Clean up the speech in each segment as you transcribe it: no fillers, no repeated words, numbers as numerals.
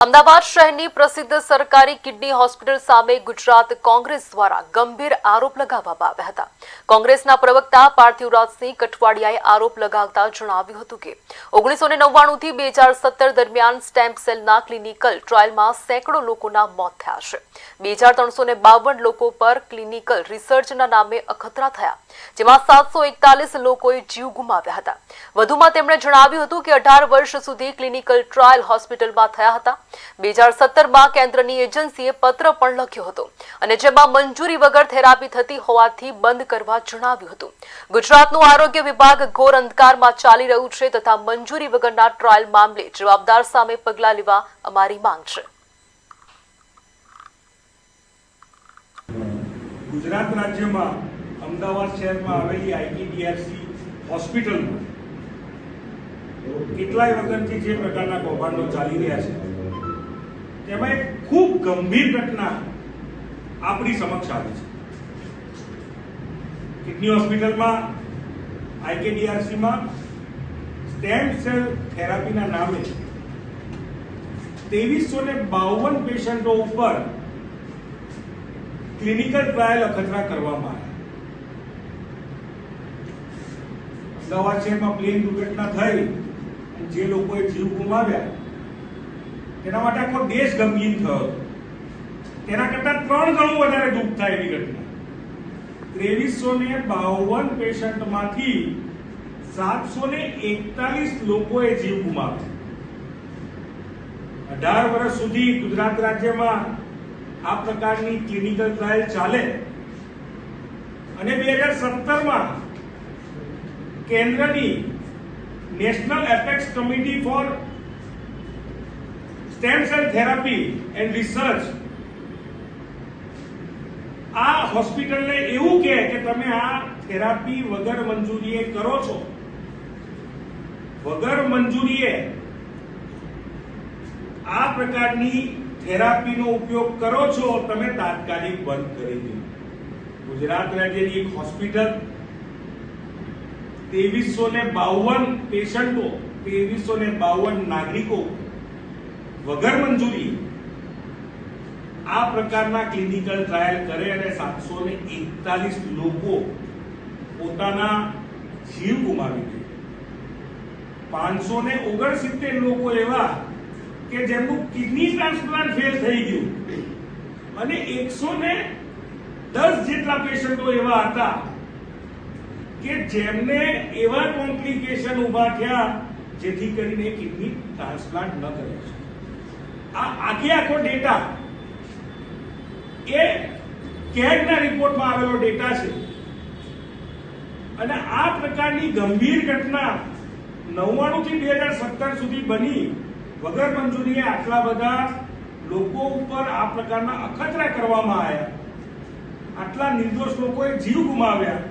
અમદાવાદ શહેરની પ્રસિદ્ધ સરકારી કિડની હોસ્પિટલ સામે ગુજરાત કોંગ્રેસ દ્વારા ગંભીર આરોપ લગાવવામાં આવ્યા હતા. કોંગ્રેસના પ્રવક્તા પાર્થિવરાજસિંહ કઠવાડિયાએ આરોપ લગાવતા જણાવ્યું હતું કે 1999 થી 2017 દરમિયાન સ્ટેમ સેલના ક્લિનિકલ ટ્રાયલમાં સેંકડો લોકોના મોત થયા છે. 2352 લોકો પર ક્લિનિકલ રિસર્ચના નામે અખતરા થયા, જેમાં 741 લોકોએ જીવ ગુમાવ્યા હતા. વધુમાં તેમણે જણાવ્યું હતું કે 18 વર્ષ સુધી ક્લિનિકલ ટ્રાયલ હોસ્પિટલમાં થયા હતા. 2017માં કેન્દ્રની એજન્સીએ પત્ર પણ લખ્યો હતો અને જેમાં મંજૂરી વગર થેરાપી થતી હોવાથી બંધ કરવા જણાવ્યું હતું. ગુજરાતનું આરોગ્ય વિભાગ ઘોર અંધકારમાં ચાલી રહ્યું છે તથા મંજૂરી વગરના ટ્રાયલ મામલે જવાબદાર સામે પગલાં લેવા અમારી માંગ છે. ગુજરાત રાજ્યમાં અમદાવાદ શહેરમાં આવેલી આઈટીડીઆરસી હોસ્પિટલમાં કેટલાય વખતથી જે પ્રકારના કૌભાંડો ચાલી રહ્યા છે તેમાં એક ખૂબ ગંભીર ઘટના આપણી સમક્ષ આવી છે. કિડની હોસ્પિટલમાં આઈકેડીઆરસીમાં સ્ટેમ સેલ થેરાપીના નામે 2352 પેશન્ટો ઉપર ક્લિનિકલ ટ્રાયલ અખતરા કરવામાં આવ્યા. અમદાવાદ શહેરમાં પ્લેન દુર્ઘટના થઈ, જે લોકોએ જીવ ગુમાવ્યા તેના માટે આખો દેશ ગમગીન થયો. તેના કરતા 3 ગણું વધારે દુઃખ થાય એવી ઘટના. 2352 પેશન્ટમાંથી 741 લોકોએ જીવ ગુમાવ્યા. 18 વર્ષ સુધી ગુજરાત રાજ્યમાં આ પ્રકારની ક્લિનિકલ ટ્રાયલ ચાલે અને 2017માં કેન્દ્રની national apex committee four stem cell therapy and research આ હોસ્પિટલને એવું કહે કે તમે આ થેરાપી વગર મંજૂરીએ કરો છો, વગર મંજૂરીએ આ પ્રકારની થેરાપીનો ઉપયોગ કરો છો, તમે તાત્કાલિક બંધ કરી દો. ગુજરાત રાજ્યની એક હોસ્પિટલ 2352 પેશન્ટો, 2352 નાગરિકો વગર મંજૂરી આ પ્રકારના ક્લિનિકલ ટ્રાયલ કરે અને 741 લોકો પોતાના જીવ ગુમાવી દે. 569 લોકો એવા કે જેમનું કિડની ટ્રાન્સપ્લાન્ટ ફેલ થઈ ગયું અને 110 જેટલા પેશન્ટો એવા હતા કે જેમને એવા કોમ્પ્લિકેશન ઉભા થયા જેથી કરીને કિડની ટ્રાન્સપ્લાન્ટ ન કરી શકે. આખો ડેટા એ કેગના રિપોર્ટમાં આવેલો ડેટા છે અને આ પ્રકારની ગંભીર ઘટના 99 થી 2017 સુધી બની. વગર મંજૂરીએ આટલા બધા લોકો ઉપર આ પ્રકારના અખતરા કરવામાં આવ્યા, આટલા નિર્દોષ લોકોએ જીવ ગુમાવ્યા,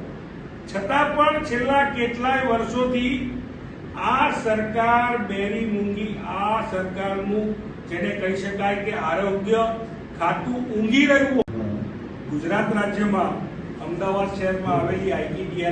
છતાં પણ છેલ્લા કેટલાય વર્ષોથી આ સરકાર બેરી મૂંગી, આ સરકારનું જેને કહી શકાય કે આરોગ્ય ખાતું ઊંઘી રહ્યું. ગુજરાત રાજ્યમાં અમદાવાદ શહેરમાં આવેલી આઈટીડીઆર